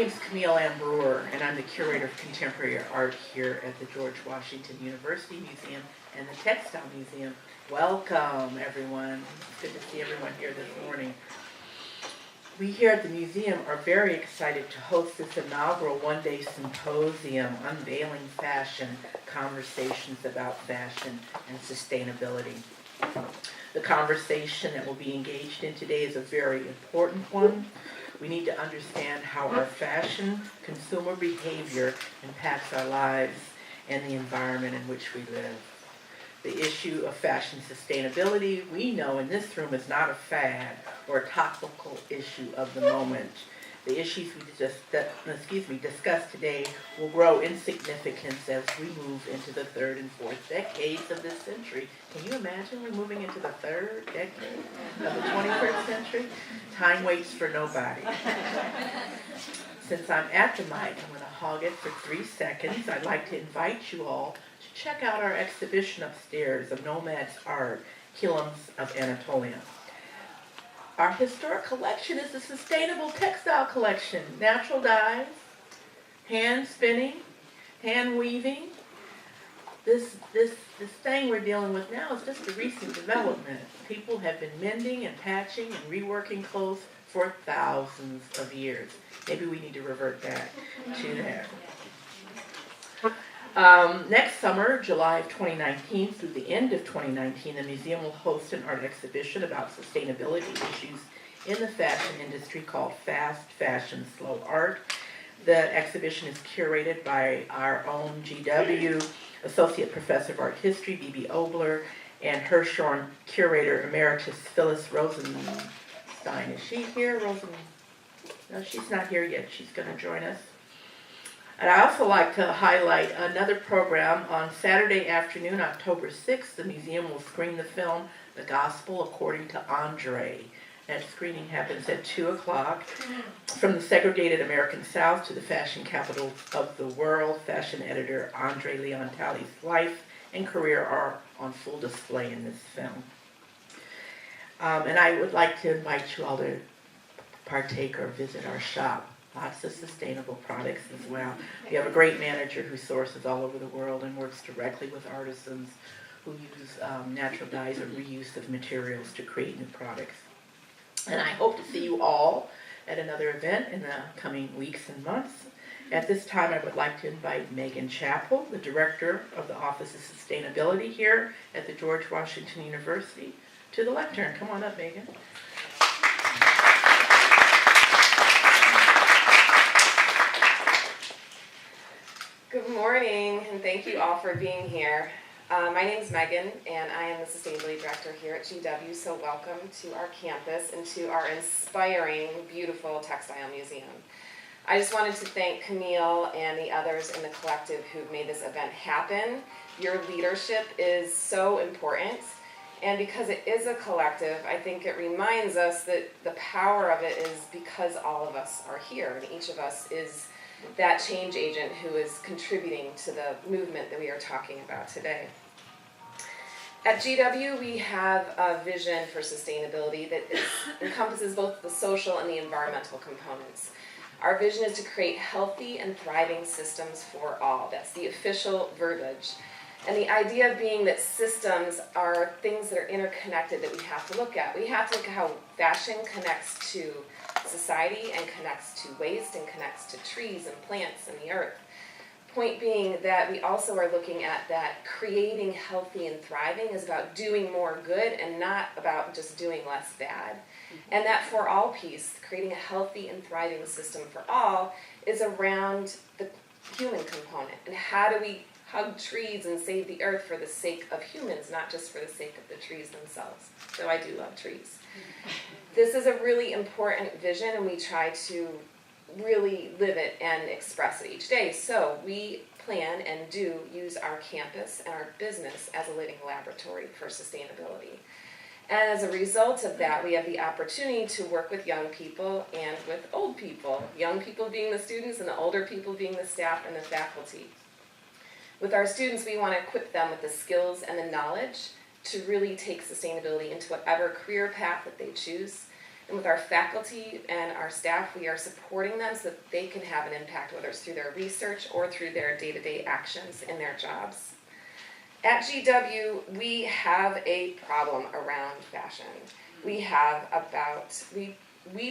name's Camille Ann Brewer, and I'm the curator of contemporary art here at the George Washington University Museum and the Textile Museum. Welcome, everyone. It's good to see everyone here this morning. We here at the museum are very excited to host this inaugural one-day symposium, Unveiling Fashion, Conversations about Fashion and Sustainability. The conversation that will be engaged in today is a very important one. We need to understand how our fashion consumer behavior impacts our lives and the environment in which we live. The issue of fashion sustainability, we know in this room, is not a fad or a topical issue of the moment. The issues we discuss today will grow in significance as we move into the third and fourth decades of this century. Can you imagine we're moving into the third decade of the 21st century? Time waits for nobody. Since I'm at the mic, I'm going to hog it for 3 seconds. I'd like to invite you all to check out our exhibition upstairs of Nomad's art, Kilums of Anatolia. Our historic collection is a sustainable textile collection. Natural dyes, hand spinning, hand weaving. This thing we're dealing with now is just a recent development. People have been mending and patching and reworking clothes for thousands of years. Maybe we need to revert back to that. Next summer, July of 2019 through the end of 2019, the museum will host an art exhibition about sustainability issues in the fashion industry called Fast Fashion, Slow Art. The exhibition is curated by our own GW Associate Professor of Art History, B.B. Obler, and Hirshhorn Curator Emeritus Phyllis Rosenstein. Is she here? No, she's not here yet. She's going to join us. And I also like to highlight another program. On Saturday afternoon, October 6th, the museum will screen the film The Gospel According to Andre. That screening happens at 2 o'clock. From the segregated American South to the fashion capital of the world, fashion editor Andre Leon Talley's life and career are on full display in this film. And I would like to invite you all to partake or visit our shop. Lots of sustainable products as well. We have a great manager who sources all over the world and works directly with artisans who use natural dyes or reuse of materials to create new products. And I hope to see you all at another event in the coming weeks and months. At this time, I would like to invite Megan Chappell, the Director of the Office of Sustainability here at the George Washington University, to the lectern. Come on up, Megan. Good morning, and thank you all for being here. My name is Megan, and I am the Sustainability Director here at GW, so welcome to our campus and to our inspiring, beautiful textile museum. I just wanted to thank Camille and the others in the collective who've made this event happen. Your leadership is so important, and because it is a collective, I think it reminds us that the power of it is because all of us are here, and each of us is that change agent who is contributing to the movement that we are talking about today. At GW, we have a vision for sustainability that encompasses both the social and the environmental components. Our vision is to create healthy and thriving systems for all. That's the official verbiage. And the idea being that systems are things that are interconnected that we have to look at. We have to look at how fashion connects to society and connects to waste and connects to trees and plants and the earth. Point being that we also are looking at that creating healthy and thriving is about doing more good and not about just doing less bad. And that for all piece, creating a healthy and thriving system for all, is around the human component. And how do we hug trees and save the earth for the sake of humans, not just for the sake of the trees themselves. Though I do love trees. This is a really important vision, and we try to really live it and express it each day. So we plan and do use our campus and our business as a living laboratory for sustainability. And as a result of that, we have the opportunity to work with young people and with old people, young people being the students and the older people being the staff and the faculty. With our students, we want to equip them with the skills and the knowledge to really take sustainability into whatever career path that they choose. And with our faculty and our staff, we are supporting them so that they can have an impact, whether it's through their research or through their day-to-day actions in their jobs. At GW, we have a problem around fashion. We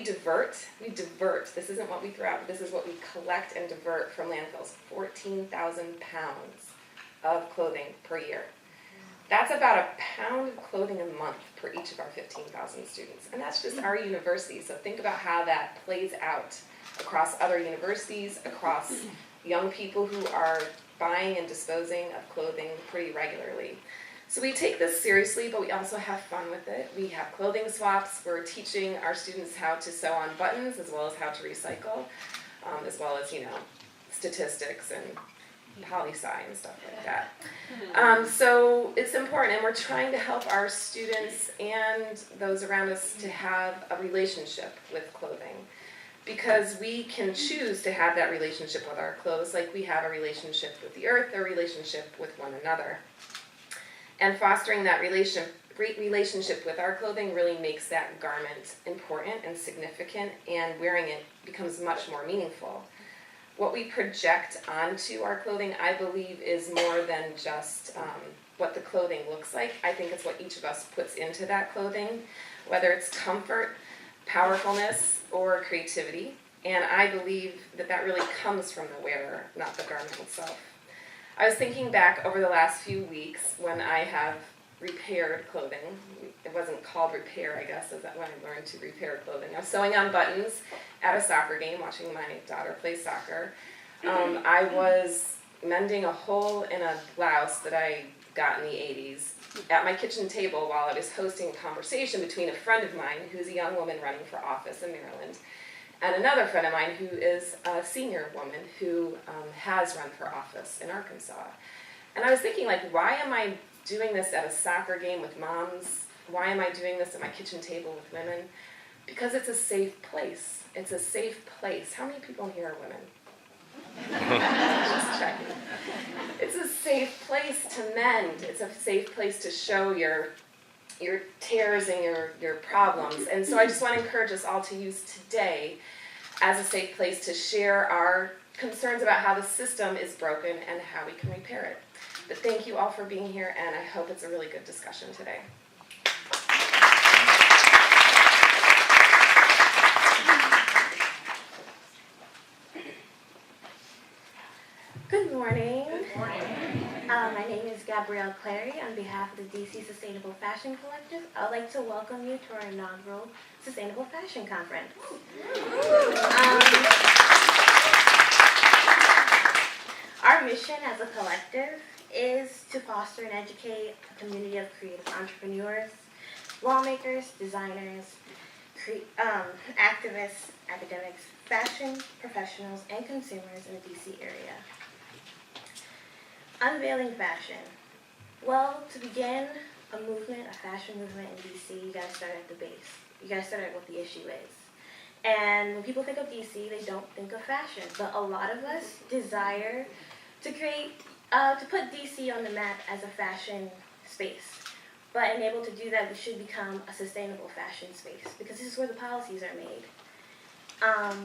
divert, this isn't what we throw out, this is what we collect and divert from landfills, 14,000 pounds of clothing per year. That's about a pound of clothing a month per each of our 15,000 students. And that's just our university, so think about how that plays out across other universities, across young people who are buying and disposing of clothing pretty regularly. So we take this seriously, but we also have fun with it. We have clothing swaps. We're teaching our students how to sew on buttons as well as how to recycle, as well as, statistics and poli-sci and stuff like that. So it's important, and we're trying to help our students and those around us to have a relationship with clothing, because we can choose to have that relationship with our clothes like we have a relationship with the earth, a relationship with one another. And fostering that relationship with our clothing really makes that garment important and significant, and wearing it becomes much more meaningful. What we project onto our clothing, I believe, is more than just what the clothing looks like. I think it's what each of us puts into that clothing, whether it's comfort, powerfulness, or creativity. And I believe that really comes from the wearer, not the garment itself. I was thinking back over the last few weeks when I have repaired clothing. It wasn't called repair, I guess, is that when I learned to repair clothing. I was sewing on buttons at a soccer game, watching my daughter play soccer. I was mending a hole in a blouse that I got in the 80s at my kitchen table while I was hosting a conversation between a friend of mine who's a young woman running for office in Maryland, and another friend of mine who is a senior woman who has run for office in Arkansas. And I was thinking, why am I doing this at a soccer game with moms? Why am I doing this at my kitchen table with women? Because it's a safe place. It's a safe place. How many people in here are women? Just checking. It's a safe place to mend. It's a safe place to show your tears and your problems. And so I just want to encourage us all to use today as a safe place to share our concerns about how the system is broken and how we can repair it. But thank you all for being here, and I hope it's a really good discussion today. Good morning. Good morning. My name is Gabrielle Clary. On behalf of the DC Sustainable Fashion Collective, I'd like to welcome you to our inaugural Sustainable Fashion Conference. Our mission as a collective is to foster and educate a community of creative entrepreneurs, lawmakers, designers, activists, academics, fashion professionals, and consumers in the DC area. Unveiling fashion. Well, to begin a movement, a fashion movement in DC, you gotta start at the base. You gotta start at what the issue is. And when people think of DC, they don't think of fashion, but a lot of us desire to put DC on the map as a fashion space. But in able to do that, we should become a sustainable fashion space, because this is where the policies are made.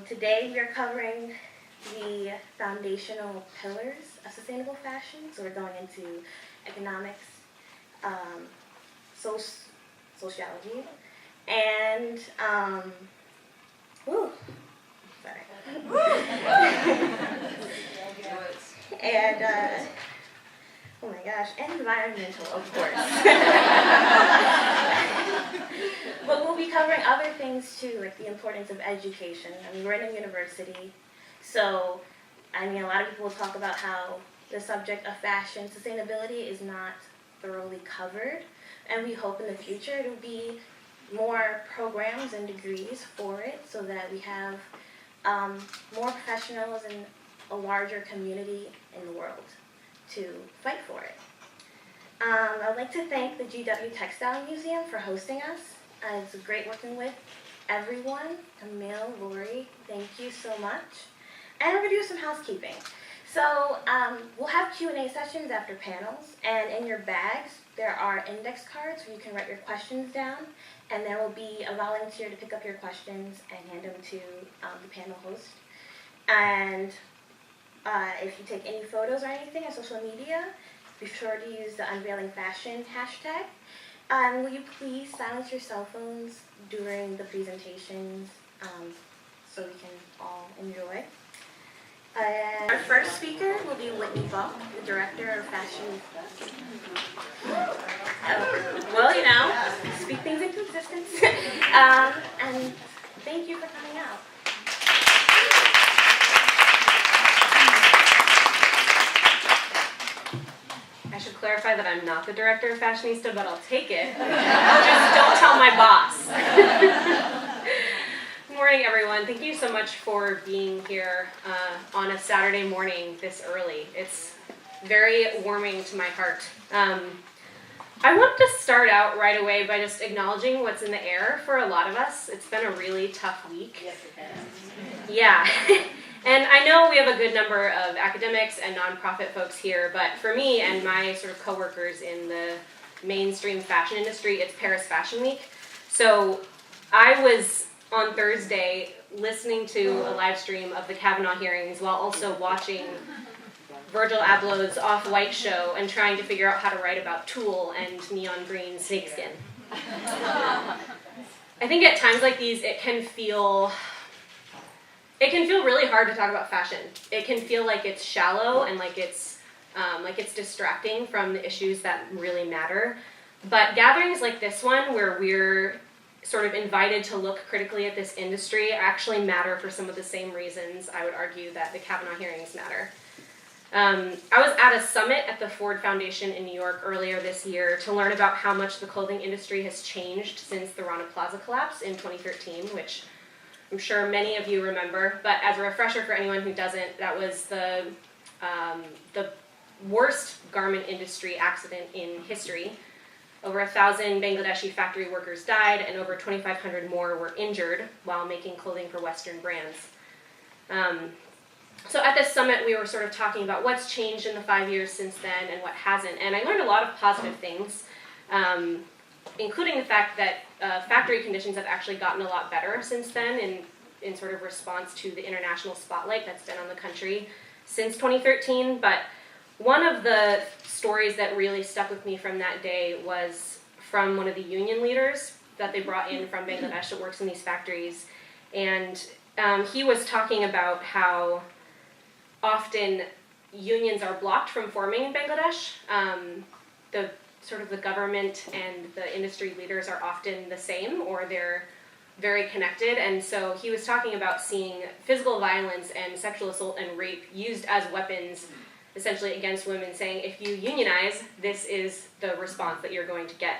Today we are covering the foundational pillars of sustainable fashion. So we're going into economics, sociology, and and oh my gosh, and environmental, of course. But we'll be covering other things too, like the importance of education. I mean, we're in a university, so a lot of people will talk about how the subject of fashion sustainability is not thoroughly covered, and we hope in the future it'll be more programs and degrees for it, so that we have more professionals and a larger community in the world to fight for it. I'd like to thank the GW Textile Museum for hosting us. It's great working with everyone. Camille, Lori, thank you so much. And we're going to do some housekeeping. So we'll have Q&A sessions after panels, and in your bags there are index cards where you can write your questions down, and there will be a volunteer to pick up your questions and hand them to the panel host. And if you take any photos or anything on social media, be sure to use the Unveiling Fashion hashtag. And will you please silence your cell phones during the presentations so we can all enjoy. And our first speaker will be Whitney Falk, the Director of Fashion. Well, you know, speak things into existence. And thank you for coming out. I should clarify that I'm not the director of Fashionista, but I'll take it. Just don't tell my boss. Good morning, everyone. Thank you so much for being here on a Saturday morning this early. It's very warming to my heart. I want to start out right away by just acknowledging what's in the air for a lot of us. It's been a really tough week. Yes, it has. Yeah. And I know we have a good number of academics and nonprofit folks here, but for me and my sort of coworkers in the mainstream fashion industry, it's Paris Fashion Week. So I was on Thursday listening to a live stream of the Kavanaugh hearings while also watching Virgil Abloh's Off-White show and trying to figure out how to write about tulle and neon green snakeskin. I think at times like these it can feel really hard to talk about fashion. It can feel like it's shallow and like it's distracting from the issues that really matter. But gatherings like this one, where we're sort of invited to look critically at this industry, actually matter for some of the same reasons I would argue that the Kavanaugh hearings matter. I was at a summit at the Ford Foundation in New York earlier this year to learn about how much the clothing industry has changed since the Rana Plaza collapse in 2013, which I'm sure many of you remember, but as a refresher for anyone who doesn't, that was the worst garment industry accident in history. Over 1,000 Bangladeshi factory workers died, and over 2,500 more were injured while making clothing for Western brands. So at this summit, we were sort of talking about what's changed in the 5 years since then and what hasn't, and I learned a lot of positive things, including the fact that factory conditions have actually gotten a lot better since then in sort of response to the international spotlight that's been on the country since 2013. But one of the stories that really stuck with me from that day was from one of the union leaders that they brought in from Bangladesh that works in these factories. And he was talking about how often unions are blocked from forming in Bangladesh. The government and the industry leaders are often the same, or they're very connected. And so he was talking about seeing physical violence and sexual assault and rape used as weapons essentially against women, saying if you unionize, this is the response that you're going to get.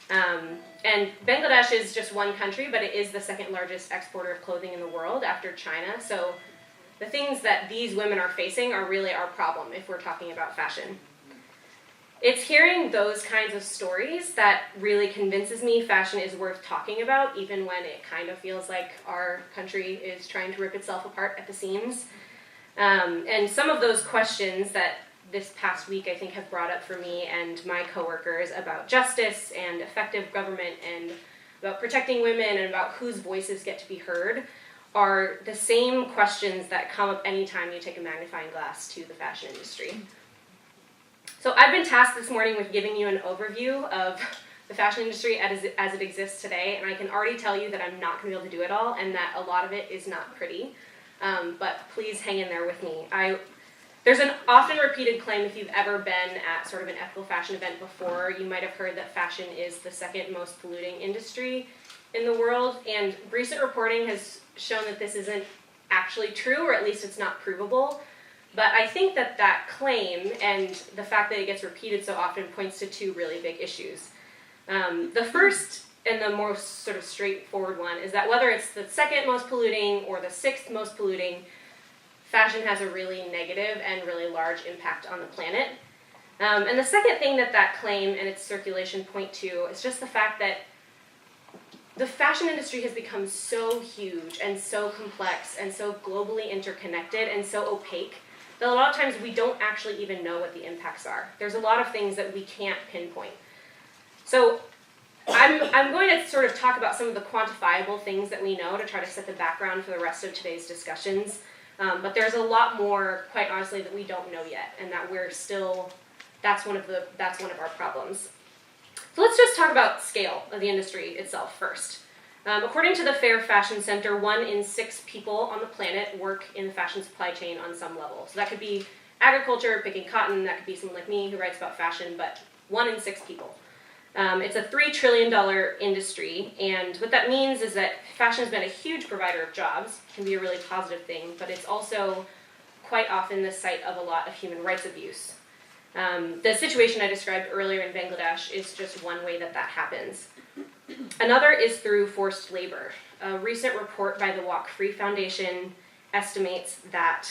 And Bangladesh is just one country, but it is the second largest exporter of clothing in the world after China. So the things that these women are facing are really our problem if we're talking about fashion. It's hearing those kinds of stories that really convinces me fashion is worth talking about, even when it kind of feels like our country is trying to rip itself apart at the seams. And some of those questions that this past week I think have brought up for me and my coworkers about justice and effective government and about protecting women and about whose voices get to be heard are the same questions that come up anytime you take a magnifying glass to the fashion industry. So I've been tasked this morning with giving you an overview of the fashion industry as it exists today, and I can already tell you that I'm not going to be able to do it all, and that a lot of it is not pretty. But please hang in there with me. There's an often repeated claim, if you've ever been at sort of an ethical fashion event before, you might have heard that fashion is the second most polluting industry in the world, and recent reporting has shown that this isn't actually true, or at least it's not provable. But I think that claim and the fact that it gets repeated so often points to two really big issues. The first and the most sort of straightforward one is that whether it's the second most polluting or the sixth most polluting, fashion has a really negative and really large impact on the planet. And the second thing that claim and its circulation point to is just the fact that the fashion industry has become so huge and so complex and so globally interconnected and so opaque that a lot of times we don't actually even know what the impacts are. There's a lot of things that we can't pinpoint. So I'm going to sort of talk about some of the quantifiable things that we know to try to set the background for the rest of today's discussions. But there's a lot more, quite honestly, that we don't know yet, and that we're still, that's one of our problems. So let's just talk about scale of the industry itself first. According to the Fair Fashion Center, 1 in 6 people on the planet work in the fashion supply chain on some level. So that could be agriculture, picking cotton, that could be someone like me who writes about fashion, but 1 in 6 people. It's a $3 trillion industry, and what that means is that fashion has been a huge provider of jobs. It can be a really positive thing, but it's also quite often the site of a lot of human rights abuse. The situation I described earlier in Bangladesh is just one way that happens. Another is through forced labor. A recent report by the Walk Free Foundation estimates that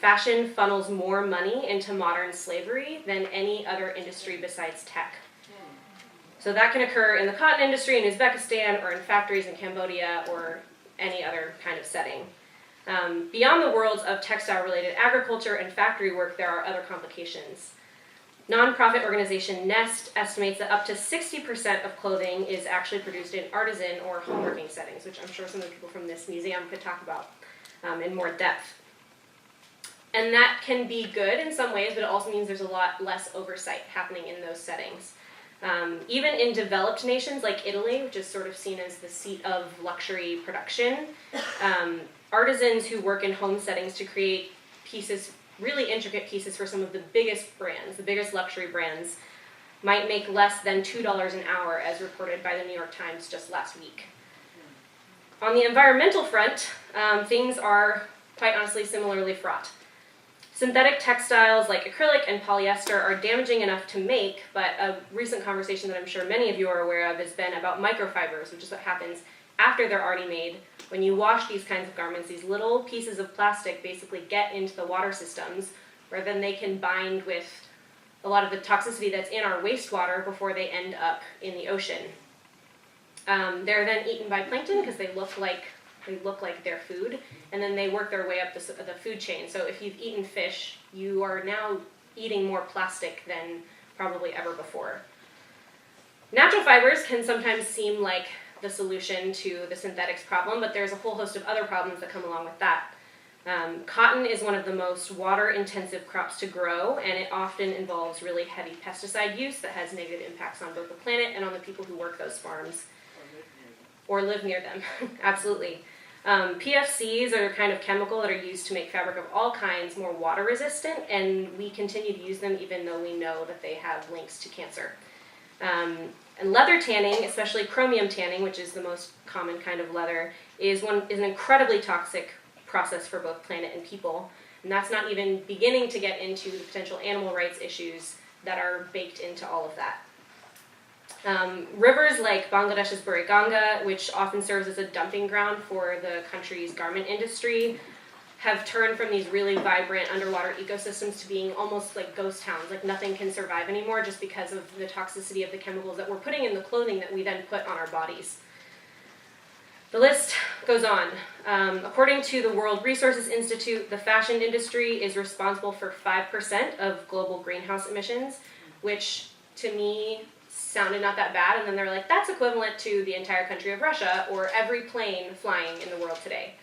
fashion funnels more money into modern slavery than any other industry besides tech. So that can occur in the cotton industry in Uzbekistan or in factories in Cambodia or any other kind of setting. Beyond the worlds of textile-related agriculture and factory work, there are other complications. Nonprofit organization Nest estimates that up to 60% of clothing is actually produced in artisan or homeworking settings, which I'm sure some of the people from this museum could talk about in more depth. And that can be good in some ways, but it also means there's a lot less oversight happening in those settings. Even in developed nations like Italy, which is sort of seen as the seat of luxury production, artisans who work in home settings to create pieces, really intricate pieces for some of the biggest brands, the biggest luxury brands, might make less than $2 an hour, as reported by the New York Times just last week. On the environmental front, things are quite honestly similarly fraught. Synthetic textiles like acrylic and polyester are damaging enough to make, but a recent conversation that I'm sure many of you are aware of has been about microfibers, which is what happens after they're already made. When you wash these kinds of garments, these little pieces of plastic basically get into the water systems, where then they can bind with a lot of the toxicity that's in our wastewater before they end up in the ocean. They're then eaten by plankton because they look like their food, and then they work their way up the food chain. So if you've eaten fish, you are now eating more plastic than probably ever before. Natural fibers can sometimes seem like the solution to the synthetics problem, but there's a whole host of other problems that come along with that. Cotton is one of the most water-intensive crops to grow, and it often involves really heavy pesticide use that has negative impacts on both the planet and on the people who work those farms. Or live near them, absolutely. PFCs are a kind of chemical that are used to make fabric of all kinds more water resistant, and we continue to use them even though we know that they have links to cancer. And leather tanning, especially chromium tanning, which is the most common kind of leather, is an incredibly toxic process for both planet and people. And that's not even beginning to get into the potential animal rights issues that are baked into all of that. Rivers like Bangladesh's Buriganga, which often serves as a dumping ground for the country's garment industry, have turned from these really vibrant underwater ecosystems to being almost like ghost towns, like nothing can survive anymore just because of the toxicity of the chemicals that we're putting in the clothing that we then put on our bodies. The list goes on. According to the World Resources Institute, the fashion industry is responsible for 5% of global greenhouse emissions, which to me sounded not that bad, and then they're like, that's equivalent to the entire country of Russia or every plane flying in the world today.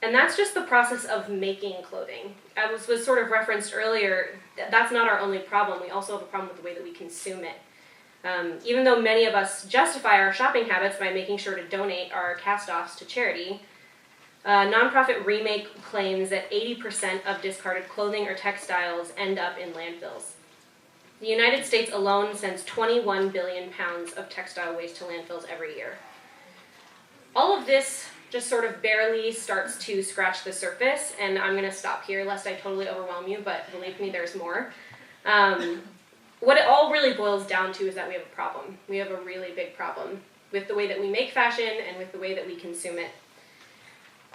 And that's just the process of making clothing. As was sort of referenced earlier, that's not our only problem. We also have a problem with the way that we consume it. Even though many of us justify our shopping habits by making sure to donate our cast-offs to charity, nonprofit Remake claims that 80% of discarded clothing or textiles end up in landfills. The United States alone sends 21 billion pounds of textile waste to landfills every year. All of this just sort of barely starts to scratch the surface, and I'm going to stop here lest I totally overwhelm you, but believe me, there's more. What it all really boils down to is that we have a problem. We have a really big problem with the way that we make fashion and with the way that we consume it.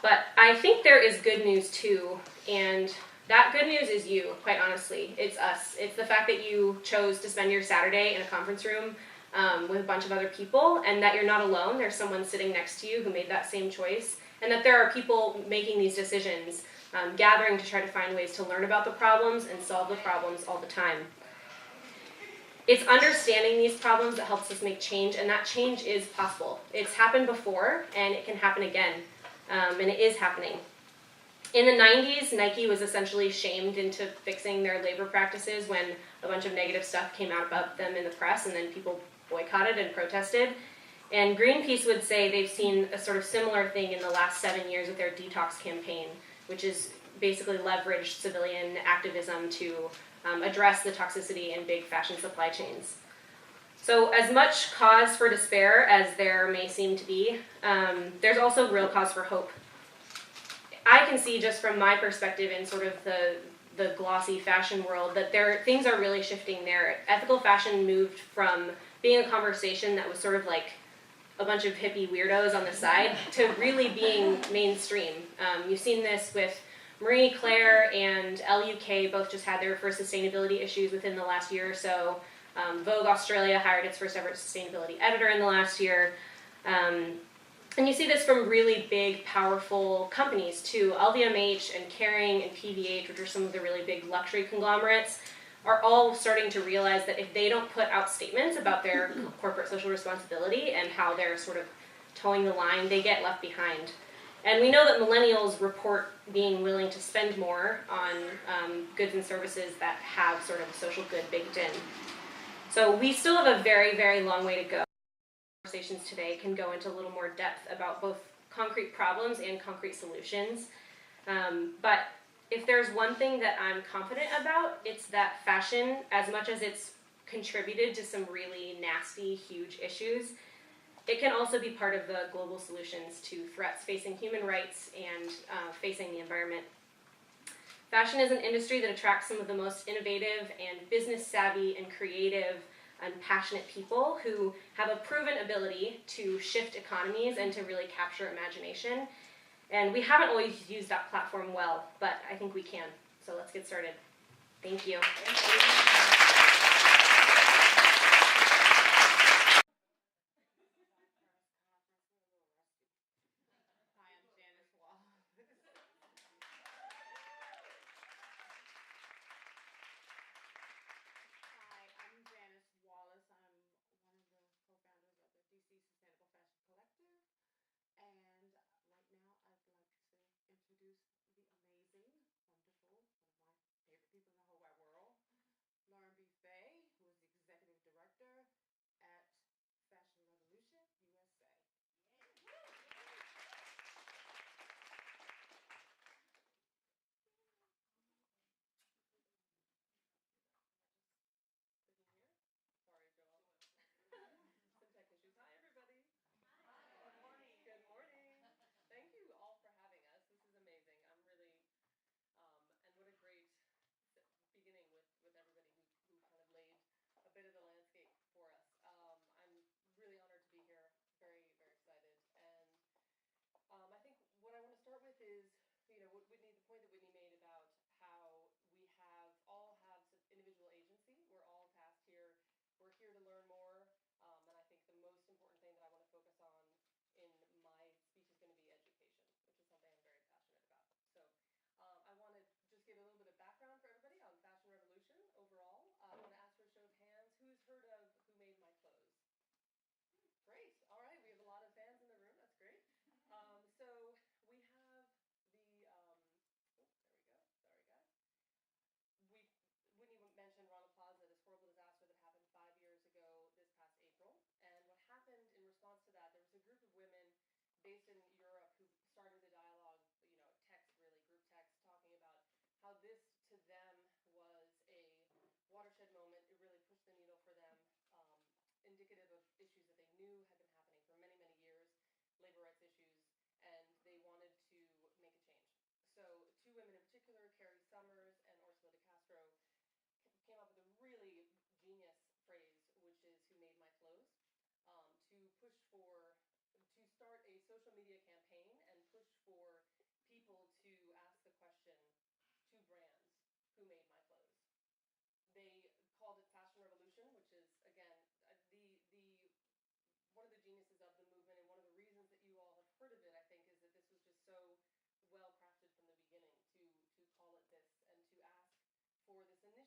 But I think there is good news too, and that good news is you, quite honestly. It's us. It's the fact that you chose to spend your Saturday in a conference room with a bunch of other people, and that you're not alone. There's someone sitting next to you who made that same choice, and that there are people making these decisions gathering to try to find ways to learn about the problems and solve the problems all the time. It's understanding these problems that helps us make change, and that change is possible. It's happened before, and it can happen again, and it is happening. In the 90s, Nike was essentially shamed into fixing their labor practices when a bunch of negative stuff came out about them in the press, and then people boycotted and protested. And Greenpeace would say they've seen a sort of similar thing in the last 7 years with their detox campaign, which is basically leveraged civilian activism to address the toxicity in big fashion supply chains. So as much cause for despair as there may seem to be, there's also real cause for hope. I can see just from my perspective in sort of the glossy fashion world that things are really shifting there. Ethical fashion moved from being a conversation that was sort of like a bunch of hippie weirdos on the side to really being mainstream. You've seen this with Marie Claire and LUK both just had their first sustainability issues within the last year or so. Vogue Australia hired its first ever sustainability editor in the last year. And you see this from really big, powerful companies too. LVMH and Kering and PVH, which are some of the really big luxury conglomerates, are all starting to realize that if they don't put out statements about their corporate social responsibility and how they're sort of towing the line, they get left behind. And we know that millennials report being willing to spend more on goods and services that have sort of social good baked in. So we still have a very, very long way to go. Conversations today can go into a little more depth about both concrete problems and concrete solutions. But if there's one thing that I'm confident about, it's that fashion, as much as it's contributed to some really nasty, huge issues, it can also be part of the global solutions to threats facing human rights and facing the environment. Fashion is an industry that attracts some of the most innovative and business savvy and creative and passionate people who have a proven ability to shift economies and to really capture imagination. And we haven't always used that platform well, but I think we can. So let's get started. Thank you.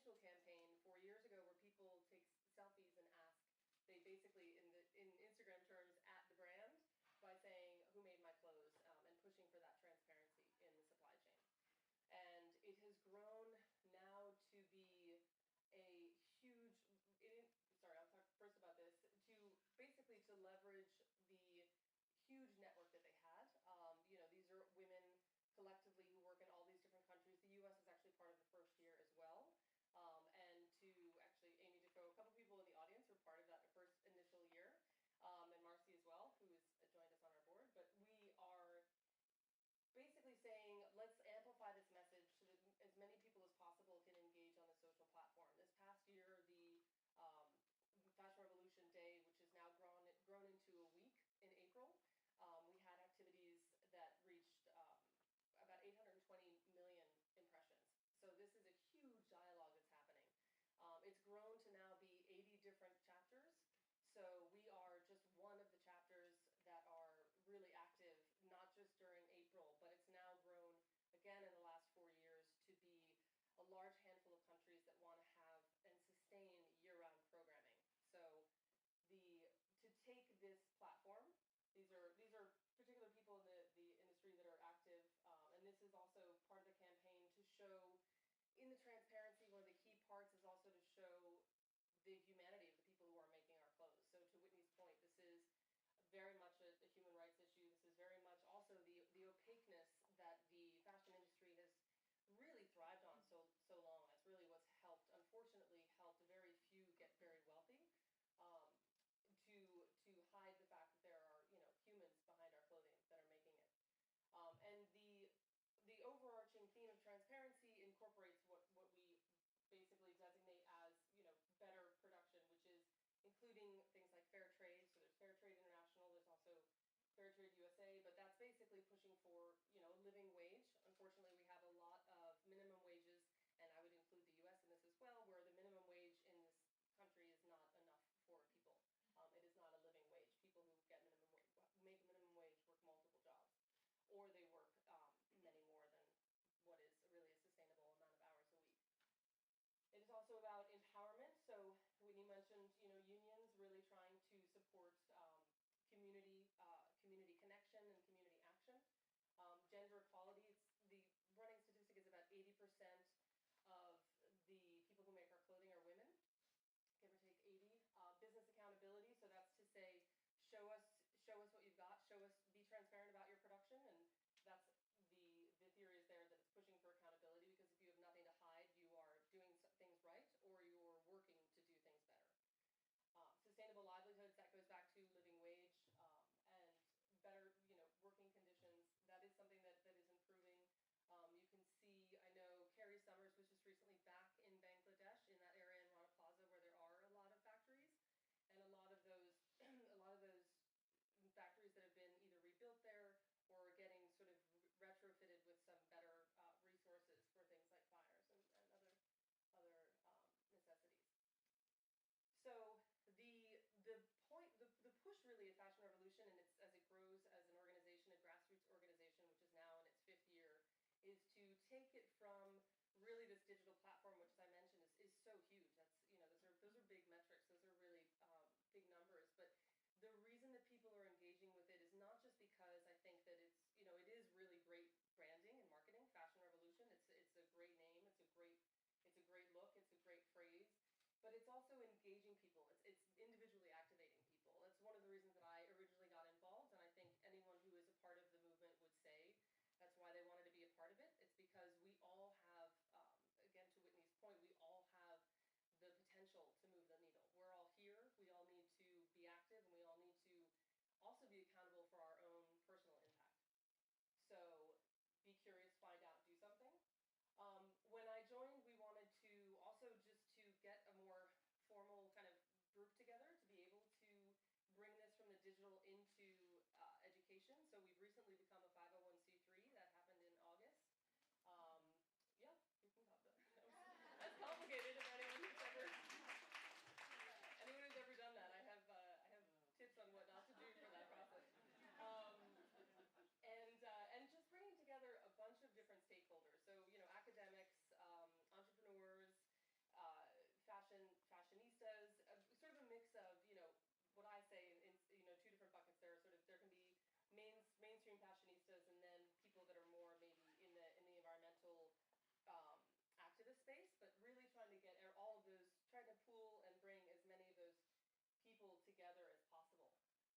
initial campaign 4 years ago where people take selfies and ask, they basically, in Instagram terms, at the brand by saying who made my clothes, and pushing for that transparency in the supply chain. And it has grown now to be a huge, I'll talk first about this, to leverage the huge network that they had. These are women collectively who work in all these different countries. The U.S. is actually part of the first year as well. And to actually, Amy Defoe, a couple people in the audience were part of that first initial year, and Marcy as well, who has joined us on our board. But we are basically saying, let's amplify this message so that as many people as possible can engage on the social platform. This past year, the Fashion Revolution Day, which is now grown into a week in April, we had activities that reached about 820 million impressions. So this is a huge dialogue that's happening. It's grown to now be 80 different chapters. So we are just one of the chapters that are really active, not just during April, but it's now grown again in the last 4 years to be a large handful of countries that want to have and sustain year-round programming. So to take this platform, these are particular people in the industry that are active, and this is also part of the campaign to show in the transparency, one of the key parts is also to show the humanity of the people who are making our clothes. So to Whitney's point, this is very much a human rights issue. This is very much also the opaqueness that the fashion industry has really thrived on so long. That's really what's unfortunately helped very few get very wealthy, to hide the fact that there are humans behind our clothing that are making it. And the overarching theme of transparency incorporates what we basically designate as better production, which is including things like fair trade. So there's Fair Trade International, there's also Fair Trade USA, but that's basically pushing for a living wage. Unfortunately, we have a lot of minimum wages, and I would include the US in this as well, where the minimum wage in this country is not enough for people. It is not a living wage. People who make minimum wage work multiple jobs, or they work many more than what is really a sustainable amount of hours a week. It is also about empowerment. So Whitney mentioned, unions really trying to support community connection and community action. Gender equality. The running statistic is about 80% of the people who make our clothing are women, give or take 80. Business accountability. So that's to say, show us what you've got. Be transparent about your production, and that's the theory is there that it's pushing for accountability, because if you have nothing to hide, you are doing things right, or you're working to do things better. Sustainable livelihoods, that goes back to living wage, and better working conditions. That is something that is improving. You can see, I know Carrie Summers was just recently back in Bangladesh, in that area in Rana Plaza where there are a lot of factories, and a lot of those factories that have been either rebuilt there or getting sort of retrofitted with some better resources for things like fires and other necessities. So the push really of Fashion Revolution, and as it grows as an organization, a grassroots organization, which is now in its 5th year, is to take it from really this digital platform, which, as I mentioned, is so huge. That's those are big metrics. Those are really big numbers, but the reason that people are engaging with it is not just because I think that it is really great branding and marketing. Fashion Revolution, it's a great name, it's a great look, it's a great phrase, but it's also engaging people. It's individually activating people. That's one of the reasons that I originally got involved, and I think anyone who is a part of the movement would say that's why they wanted to be a part of it. It's because we all have, again to Whitney's point, we all have the potential to move the needle. We're all here, we all need to be active, and we all need to also be accountable for our own personal impact. So be curious, find out, do something. When I joined, we wanted to also just to get a more formal kind of group together to be able to bring this from the digital into education. So we've recently become a 501c3. That happened in August. Yeah, you can talk about that. That's complicated if anyone who's ever done that. I have tips on what not to do for that process. And just bringing together a bunch of different stakeholders. So academics, entrepreneurs, mainstream fashionistas, and then people that are more maybe in the environmental activist space, but really trying to get all of those, trying to pool and bring as many of those people together as possible.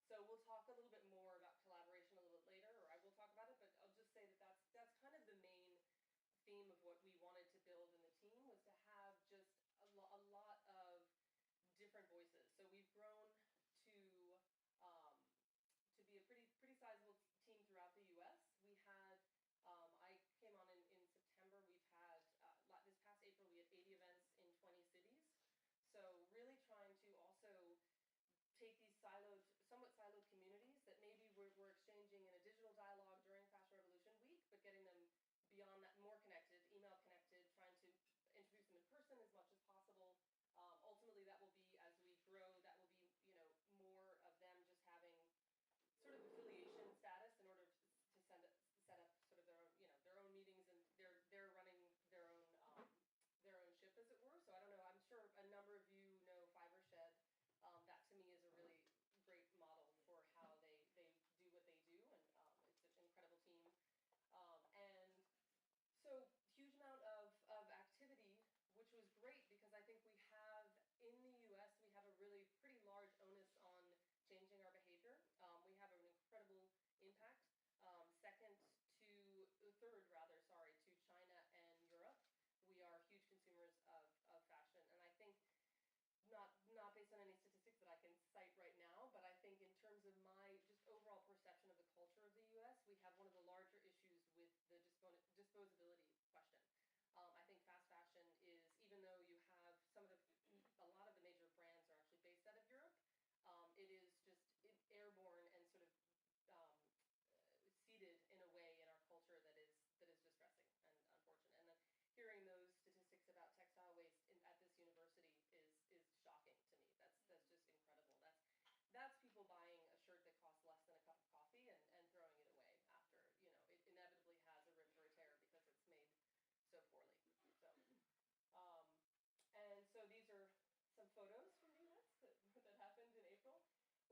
So we'll talk a little bit more about collaboration a little bit later, or I will talk about it, but I'll just say that that's kind of the main theme of what we wanted to build in the team, was to have just a lot of different voices. So we've grown to be a pretty sizable team throughout the U.S. We had I came on in September. We've had this past April we had 80 events in 20 cities. So really trying to also take these somewhat siloed communities that maybe we're exchanging in a digital dialogue during Fashion Revolution Week, but getting them beyond that, more connected, email connected, trying to introduce them in person as much as possible. Ultimately, that will be, as we grow, that will be, more of them just having sort of affiliation status in order to set up sort of their own meetings, and they're running their own ship, as it were. So I don't know. I'm sure a number of you know Fiber Shed. That to me is a really great model for how they do what they do, and it's an incredible team. And so huge amount of activity, which was great because I think we have, in the US, we have a really pretty large onus on changing our behavior. We have an incredible impact, third to China and Europe. We are huge consumers of fashion, and I think not based on any statistics that I can cite right now, but I think in terms of my just overall perception of the culture of the U.S., we have one of the larger issues with the disposability question. I think fast fashion is, even though you have a lot of the major brands are actually based out of Europe, it is just airborne and sort of seated in a way in our culture that is distressing and unfortunate. And hearing those statistics about textile waste at this university is shocking to me. That's just incredible. That's people buying a shirt that costs less than a cup of coffee and throwing it away after, it inevitably has a rip or a tear because it's made so poorly. So, and so these are some photos from the events that happened in April.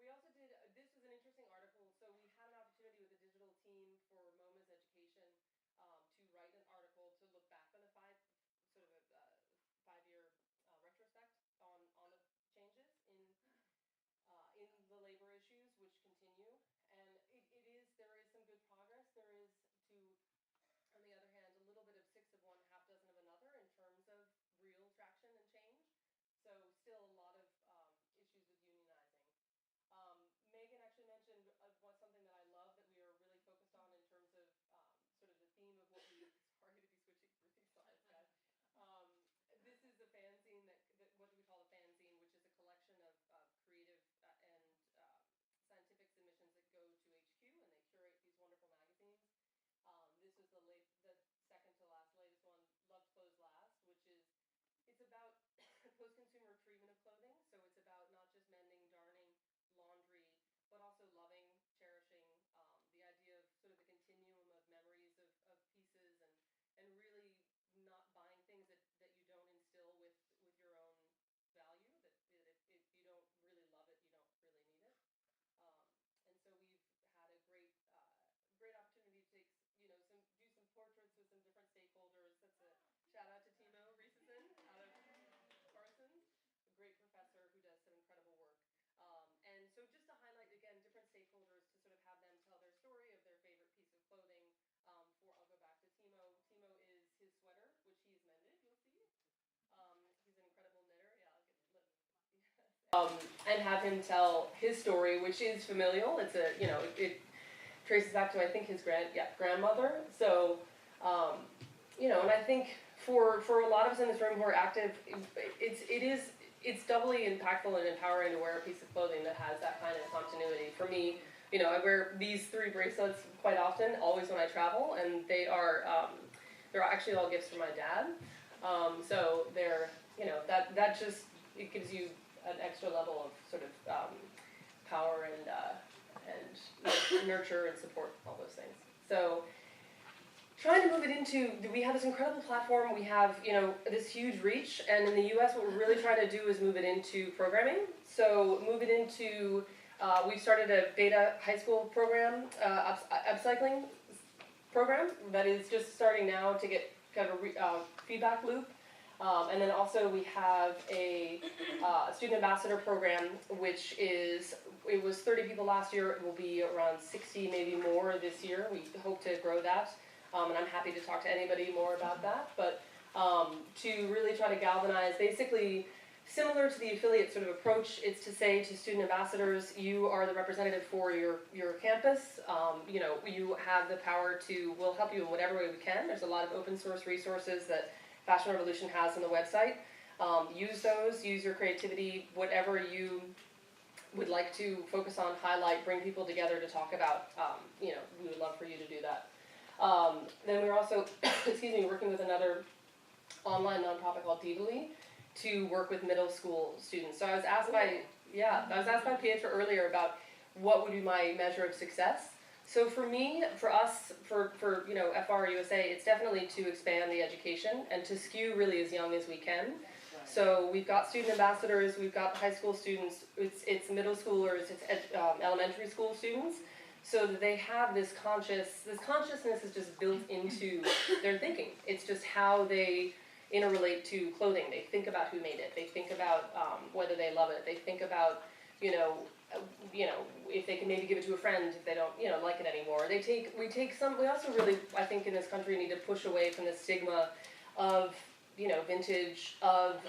We also did, this was an interesting article, so we had an opportunity with the digital team for MoMA's education to write an article to look back on a five-year retrospect on the changes in the labor issues which continue, and there is some good progress. There is, on the other hand, a little bit of 6 of one, half dozen of another in terms of real traction and change. So still a lot of issues with unionizing. Megan actually mentioned something that I love that we are really focused on in terms of sort of the theme of what we, sorry to be switching through these slides, guys. This is a fanzine what we call a fanzine, which is a collection of creative and scientific submissions that go to HQ, and they curate these wonderful magazines. This was the second to last, latest one, Loved Clothes Last, which is, it's about post-consumer treatment of clothing. So it's about not just mending, darning, laundry, but also loving, cherishing, the idea of sort of the continuum of memories of pieces, and really not buying things that you don't instill with your own value, that if you don't really love it, you don't really need it. And so we've had a great opportunity to do some portraits with some different stakeholders. That's a shout out to Timo Riesesen out of Parsons, a great professor who does some incredible work. And so just to highlight, again, different stakeholders, to sort of have them tell their story of their favorite piece of clothing. I'll go back to Timo. Timo is his sweater, which he's mended, you'll see. He's an incredible knitter. Yeah, I'll get yes. And have him tell his story, which is familial. It's it traces back to, I think, his grandmother. So, and I think for a lot of us in this room who are active, it's doubly impactful and empowering to wear a piece of clothing that has that kind of continuity. For me, I wear these 3 bracelets quite often, always when I travel, and they're actually all gifts from my dad. So they're, that just, it gives you an extra level of sort of power and nurture and support, all those things. So trying to move it into, we have this incredible platform, we have, this huge reach, and in the US what we're really trying to do is move it into programming. So move it into we started a beta high school program, upcycling program that is just starting now to get kind of a feedback loop. And then also we have a student ambassador program, which it was 30 people last year. It will be around 60, maybe more this year. We hope to grow that. And I'm happy to talk to anybody more about that. But to really try to galvanize, basically similar to the affiliate sort of approach, it's to say to student ambassadors, you are the representative for your campus. You have the power to, we'll help you in whatever way we can. There's a lot of open source resources that Fashion Revolution has on the website. Use those, use your creativity, whatever you would like to focus on, highlight, bring people together to talk about. We would love for you to do that. Then we're also, working with another online nonprofit called Divally to work with middle school students. So I was asked by Pietro earlier about what would be my measure of success. So for me, for us, for FR USA, it's definitely to expand the education and to skew really as young as we can. So we've got student ambassadors, we've got high school students, it's middle schoolers, it's elementary school students, so that they have this consciousness is just built into their thinking. It's just how they interrelate to clothing. They think about who made it. They think about whether they love it. They think about, if they can maybe give it to a friend if they don't, like it anymore. We also really, I think in this country need to push away from the stigma of, vintage, of,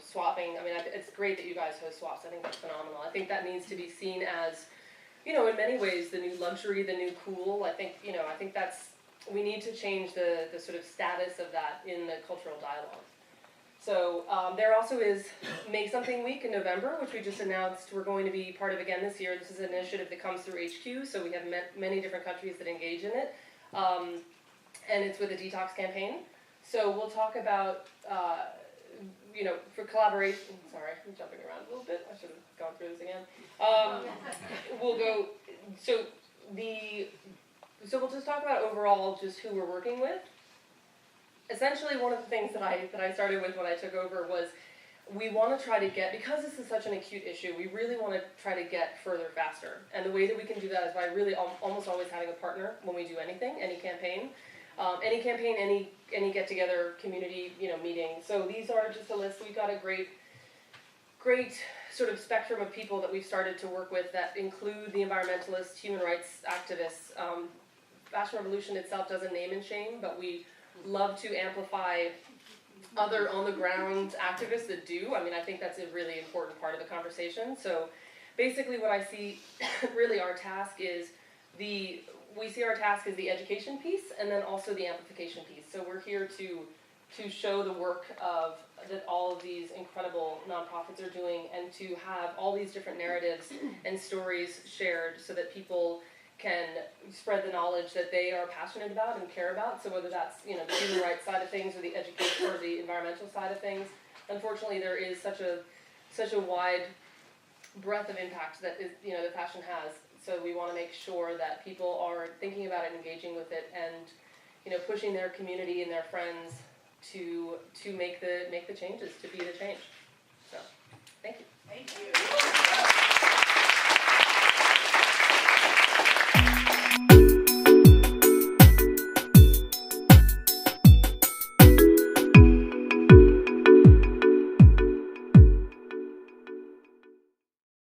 swapping. I mean, it's great that you guys host swaps. I think that's phenomenal. I think that needs to be seen as, in many ways, the new luxury, the new cool. I think we need to change the sort of status of that in the cultural dialogue. So there also is Make Something Week in November, which we just announced we're going to be part of again this year. This is an initiative that comes through HQ, so we have many different countries that engage in it. And it's with a detox campaign. So we'll talk about, for collaboration, sorry, I'm jumping around a little bit. I should have gone through this again. So we'll just talk about overall just who we're working with. Essentially, one of the things that I started with when I took over was we want to try to get, because this is such an acute issue, we really want to try to get further faster. And the way that we can do that is by really almost always having a partner when we do anything, any campaign, any get-together, community, meeting. So these are just a list. We've got a great sort of spectrum of people that we've started to work with that include the environmentalists, human rights activists. Fashion Revolution itself doesn't name and shame, but we love to amplify other on-the-ground activists that do. I mean, I think that's a really important part of the conversation. So basically what I see, really our task is the education piece and then also the amplification piece. So we're here to show the work that all of these incredible nonprofits are doing and to have all these different narratives and stories shared so that people can spread the knowledge that they are passionate about and care about. So whether that's the human rights side of things or the education or the environmental side of things, unfortunately there is such a wide breadth of impact that is that fashion has. So we want to make sure that people are thinking about it, engaging with it, and pushing their community and their friends to make the changes, to be the change. So thank you. Thank you.